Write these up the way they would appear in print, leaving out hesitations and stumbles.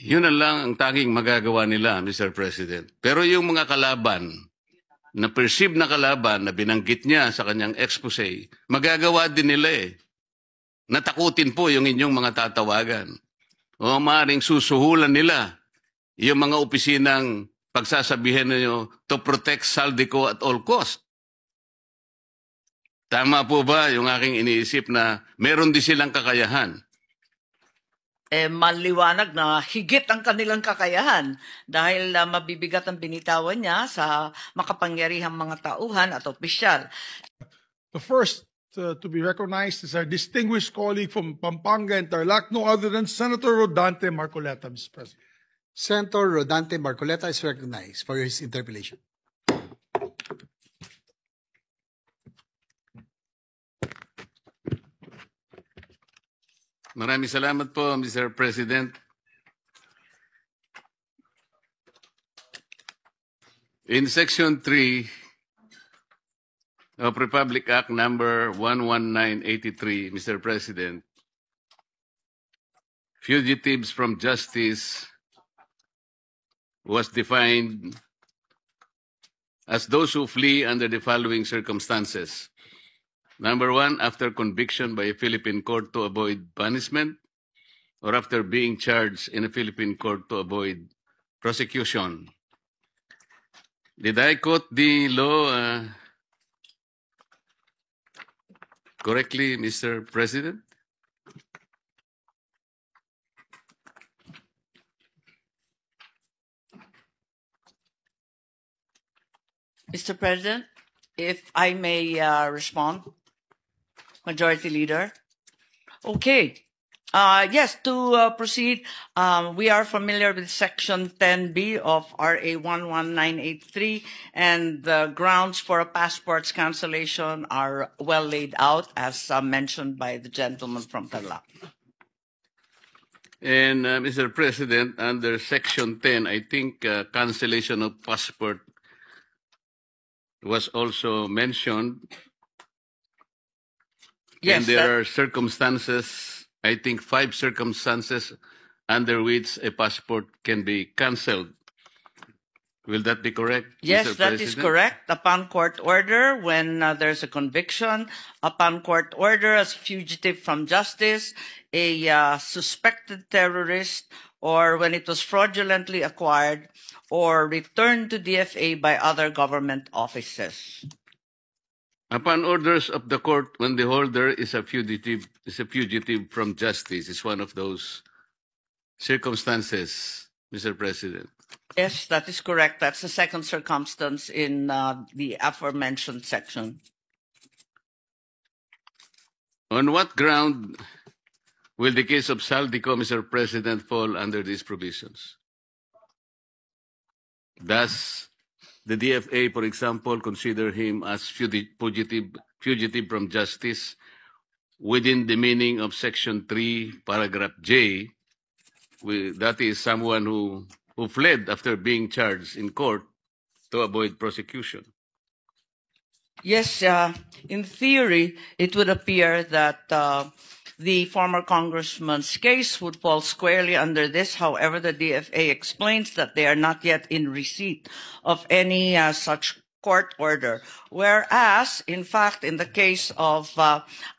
Yun na lang ang tanging magagawa nila, Mr. President. Pero yung mga kalaban, na perceived na kalaban na binanggit niya sa kanyang expose, magagawa din nila eh. Natakutin po yung inyong mga tatawagan. O maaaring susuhulan nila yung mga opisinang pagsasabihin ninyo to protect Saldico at all cost. Tama po ba yung aking iniisip na meron din silang kakayahan? Maliwanag na higit ang kanilang kakayahan dahil mabibigat ang binitawan niya sa makapangyarihang mga tauhan at opisyal. The first to be recognized is our distinguished colleague from Pampanga and Tarlac, no other than Senator Rodante Marcoleta, Mr. President. Senator Rodante Marcoleta is recognized for his interpellation. Maraming salamat po, Mr. President. In Section 3 of Republic Act number 11983, Mr. President, fugitives from justice was defined as those who flee under the following circumstances. Number one, after conviction by a Philippine court to avoid punishment, or after being charged in a Philippine court to avoid prosecution. Did I quote the law correctly, Mr. President? Mr. President, if I may respond, Majority Leader. Okay. Yes, to proceed, we are familiar with Section 10B of RA 11983, and the grounds for a passport's cancellation are well laid out, as mentioned by the gentleman from Tarlac. And Mr. President, under Section 10, I think cancellation of passport was also mentioned. Yes, and there are circumstances, I think 5 circumstances under which a passport can be cancelled. Will that be correct? Yes, Mr. that President? is correct. Upon court order, when there's a conviction, upon court order as fugitive from justice, a suspected terrorist, or when it was fraudulently acquired or returned to DFA by other government offices. Upon orders of the court, when the holder is a fugitive from justice, is one of those circumstances, Mr. President. Yes, that is correct. That's the second circumstance in the aforementioned section. On what ground will the case of Saldico, Mr. President, fall under these provisions? Does the DFA, for example, consider him as fugitive from justice within the meaning of Section 3, Paragraph J? That is someone who fled after being charged in court to avoid prosecution. Yes, in theory, it would appear that the former congressman's case would fall squarely under this. However, the DFA explains that they are not yet in receipt of any such court order. Whereas, in fact, in the case of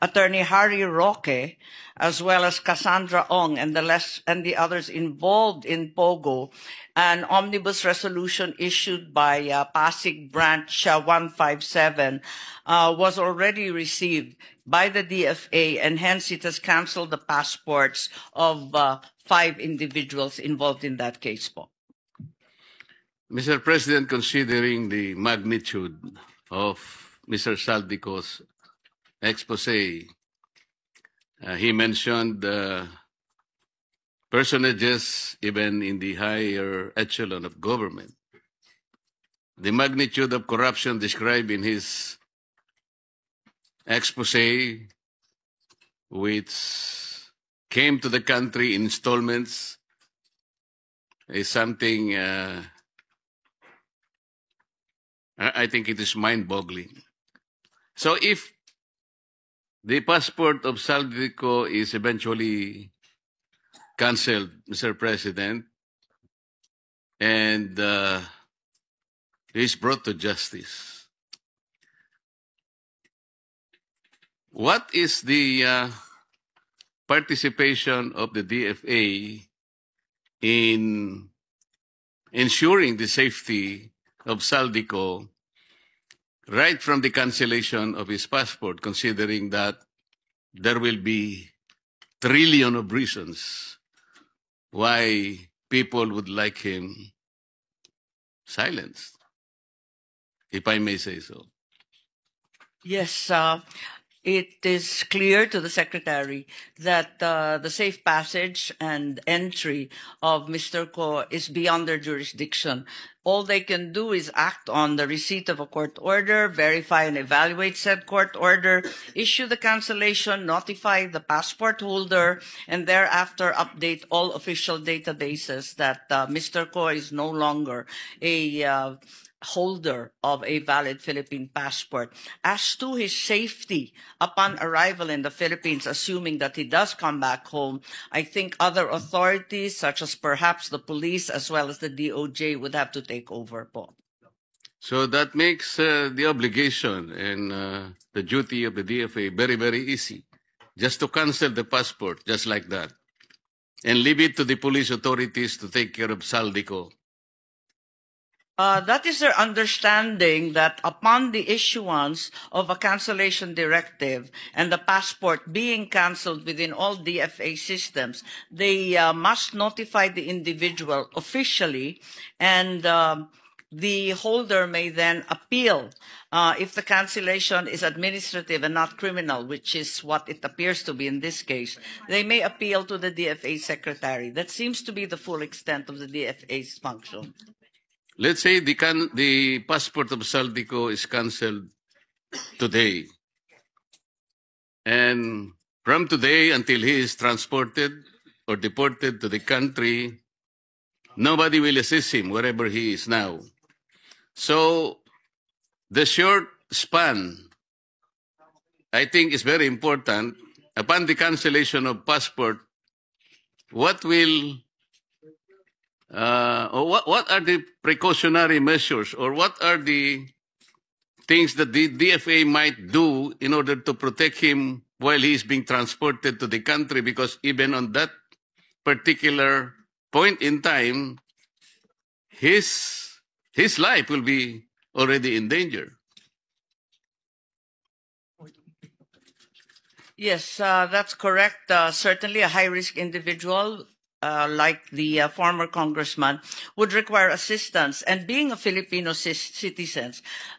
Attorney Harry Roque, as well as Cassandra Ong and the others involved in POGO, an omnibus resolution issued by Pasig Branch 157 was already received by the DFA, and hence it has canceled the passports of 5 individuals involved in that case. Mr. President, considering the magnitude of Mr. Saldico's expose, he mentioned personages even in the higher echelon of government. The magnitude of corruption described in his expose, which came to the country in installments, is something I think it is mind-boggling. So if the passport of Saldico is eventually cancelled, Mr. President, and he's brought to justice. What is the participation of the DFA in ensuring the safety of Saldico right from the cancellation of his passport, considering that there will be trillion of reasons why people would like him silenced, if I may say so? Yes, it is clear to the Secretary that the safe passage and entry of Mr. Ko is beyond their jurisdiction. All they can do is act on the receipt of a court order, verify and evaluate said court order, issue the cancellation, notify the passport holder, and thereafter update all official databases that Mr. Ko is no longer a holder of a valid Philippine passport. As to his safety upon arrival in the Philippines, assuming that he does come back home, I think other authorities, such as perhaps the police as well as the DOJ, would have to take over po. So that makes the obligation and the duty of the DFA very, very easy. Just to cancel the passport, just like that. And leave it to the police authorities to take care of Saldico. That is their understanding, that upon the issuance of a cancellation directive and the passport being canceled within all DFA systems, they must notify the individual officially, and the holder may then appeal if the cancellation is administrative and not criminal, which is what it appears to be in this case. They may appeal to the DFA secretary. That seems to be the full extent of the DFA's function. Let's say the passport of Saldico is cancelled today. And from today until he is transported or deported to the country, nobody will assist him wherever he is now. So the short span, I think, is very important. Upon the cancellation of passport, what will what are the precautionary measures, or what are the things that the DFA might do in order to protect him while he is being transported to the country? Because even on that particular point in time, his life will be already in danger. Yes, that's correct. Certainly a high-risk individual like the former congressman would require assistance. And being a Filipino citizen,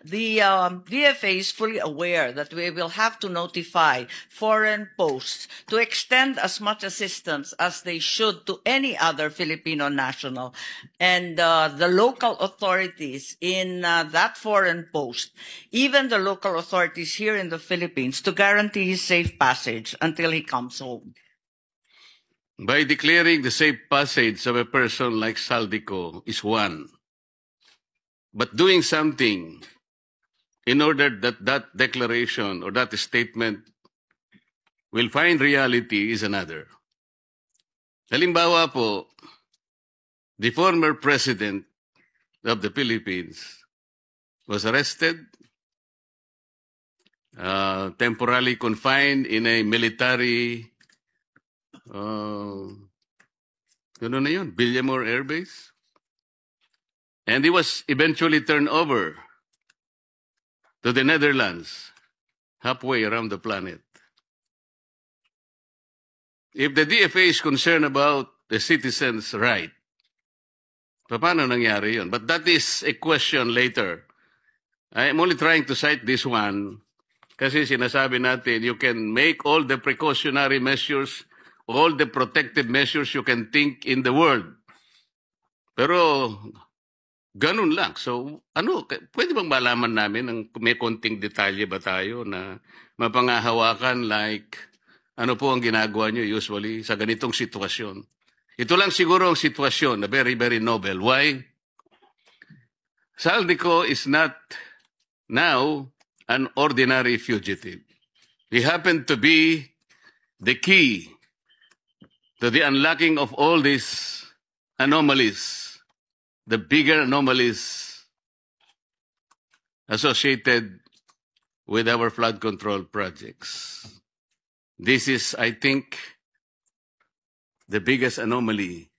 the DFA is fully aware that we will have to notify foreign posts to extend as much assistance as they should to any other Filipino national. And the local authorities in that foreign post, even the local authorities here in the Philippines, to guarantee his safe passage until he comes home. By declaring the safe passage of a person like Saldico is one. But doing something in order that that declaration or that statement will find reality is another. Halimbawa po, the former president of the Philippines was arrested, temporarily confined in a military Villamor Air Base. And he was eventually turned over to the Netherlands, halfway around the planet. If the DFA is concerned about the citizens' right, paano nangyari yun? But that is a question later. I'm only trying to cite this one kasi sinasabi natin, you can make all the precautionary measures, all the protective measures you can think in the world. Pero ganun lang. So, pwede bang malaman namin ng may konting detalye ba tayo na mapangahawakan, like ano po ang ginagawa nyo usually sa ganitong sitwasyon? Ito lang siguro ang sitwasyon na very, very novel. Why? Saldico is not now an ordinary fugitive. He happened to be the key to the unlocking of all these anomalies the bigger anomalies associated with our flood control projects. This is, I think, the biggest anomaly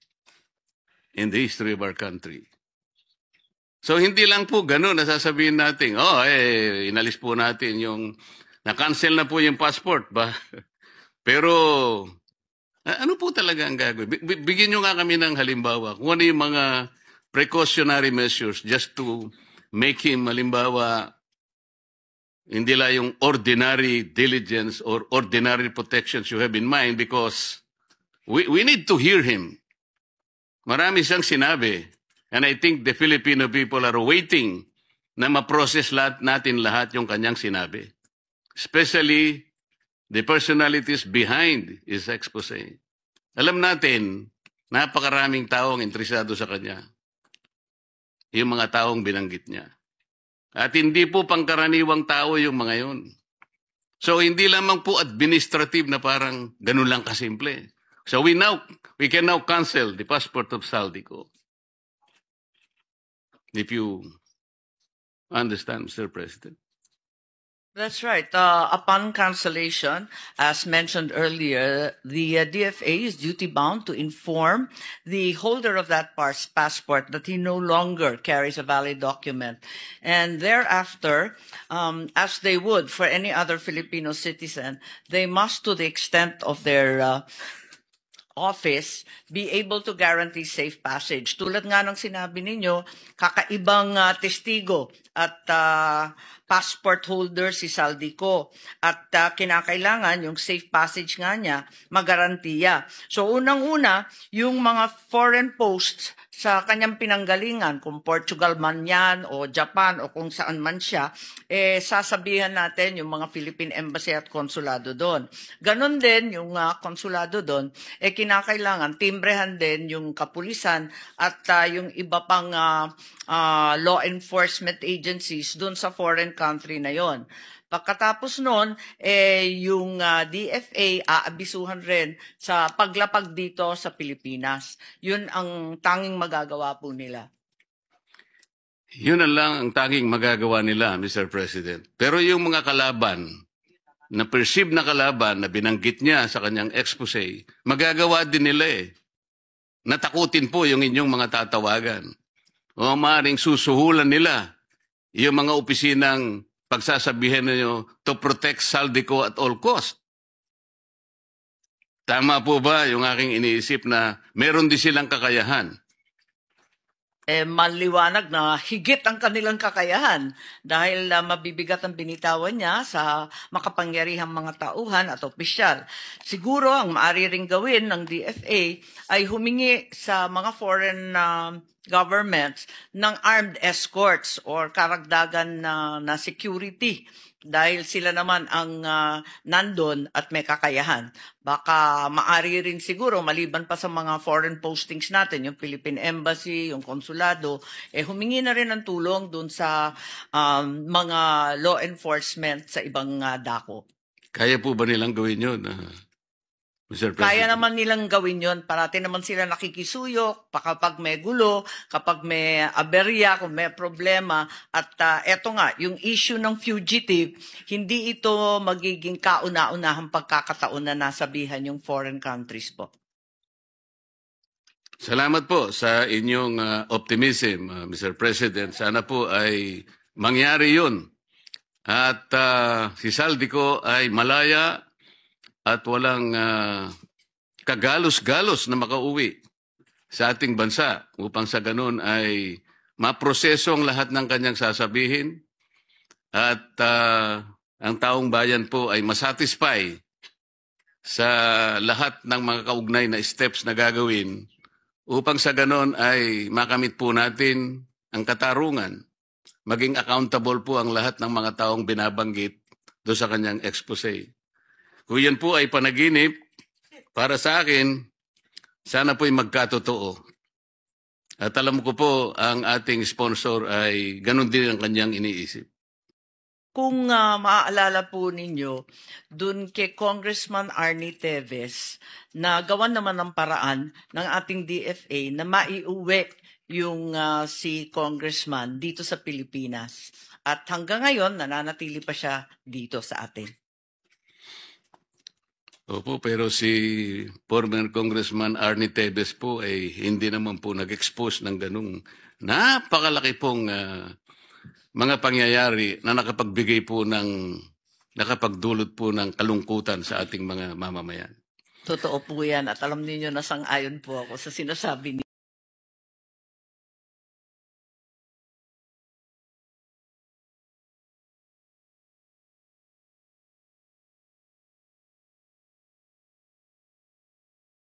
in the history of our country. So hindi lang po ganun nasasabihin natin, inalis po natin yung, na-cancel na po yung passport ba? Pero, ano po talaga ang gagawin? Bigyan nyo nga kami ng halimbawa. Kung ano yung mga precautionary measures just to make him, halimbawa, hindi lang yung ordinary diligence or ordinary protections you have in mind because we need to hear him. Marami siyang sinabi. And I think the Filipino people are waiting na ma-process natin lahat yung kanyang sinabi. Especially the personalities behind his expose. Alam natin, napakaraming taong interesado sa kanya. Yung mga taong binanggit niya. At hindi po pangkaraniwang tao yung mga yun. So hindi lamang po administrative na parang ganun lang kasimple. So we can now cancel the passport of Saldico. If you understand, Mr. President. That's right. Upon cancellation, as mentioned earlier, the DFA is duty-bound to inform the holder of that passport that he no longer carries a valid document. And thereafter, as they would for any other Filipino citizen, they must, to the extent of their office, be able to guarantee safe passage. Tulad nga ng sinabi ninyo, kakaibang testigo at passport holder si Saldico at kinakailangan yung safe passage nga niya magarantiya. So unang-una, yung mga foreign posts sa kanyang pinanggalingan, kung Portugal man yan o Japan o kung saan man siya, sasabihan natin yung mga Philippine Embassy at konsulado doon. Ganon din yung konsulado doon, kinakailangan timbrehan din yung kapulisan at yung iba pang law enforcement agencies doon sa foreign country na yon. Pagkatapos nun, yung DFA aabisuhan rin sa paglapag dito sa Pilipinas. Yun ang tanging magagawa po nila. Yun lang ang tanging magagawa nila, Mr. President. Pero yung mga kalaban, na perceived na kalaban na binanggit niya sa kanyang expose, magagawa din nila Natakutin po yung inyong mga tatawagan. O maaaring susuhulan nila yung mga opisinang pagsasabihin niyo to protect Saldico at all cost. Tama po ba yung aking iniisip na meron din silang kakayahan? Maliwanag na higit ang kanilang kakayahan dahil mabibigat ang binitawan niya sa makapangyarihang mga tauhan at opisyal. Siguro ang maaari ring gawin ng DFA ay humingi sa mga foreign governments ng armed escorts or karagdagan na security dahil sila naman ang nandun at may kakayahan. Baka maari rin siguro, maliban pa sa mga foreign postings natin, yung Philippine Embassy, yung konsulado, humingi na rin ng tulong dun sa mga law enforcement sa ibang dako. Kaya po ba nilang gawin yun, Mr. President? Kaya naman nilang gawin yun. Parati naman sila nakikisuyok kapag may gulo, kapag may aberya, kung may problema. At eto nga, yung issue ng fugitive, hindi ito magiging kauna-unahang pagkakataon na nasabihan yung foreign countries po. Salamat po sa inyong optimism, Mr. President. Sana po ay mangyari yun. At si Saldico ay malaya at walang kagalos-galos na makauwi sa ating bansa upang sa ganun ay maproseso ang lahat ng kanyang sasabihin at ang taong bayan po ay masatisfy sa lahat ng mga kaugnay na steps na gagawin upang sa ganun ay makamit po natin ang katarungan. Maging accountable po ang lahat ng mga taong binabanggit doon sa kanyang expose. Kung yan po ay panaginip, para sa akin, sana po ay magkatotoo. At alam ko po, ang ating sponsor ay ganun din ang kanyang iniisip. Kung maaalala po ninyo, dun kay Congressman Arnie Teves, na gawan naman ng paraan ng ating DFA na maiuwi yung si Congressman dito sa Pilipinas. At hanggang ngayon, nananatili pa siya dito sa atin. Opo, pero si former Congressman Arnie Tevez po ay hindi naman po nag-expose ng ganung napakalaki pong mga pangyayari na nakapagdulot po ng kalungkutan sa ating mga mamamayan. Totoo po yan at alam niyo na sang-ayon po ako sa sinasabi niyo.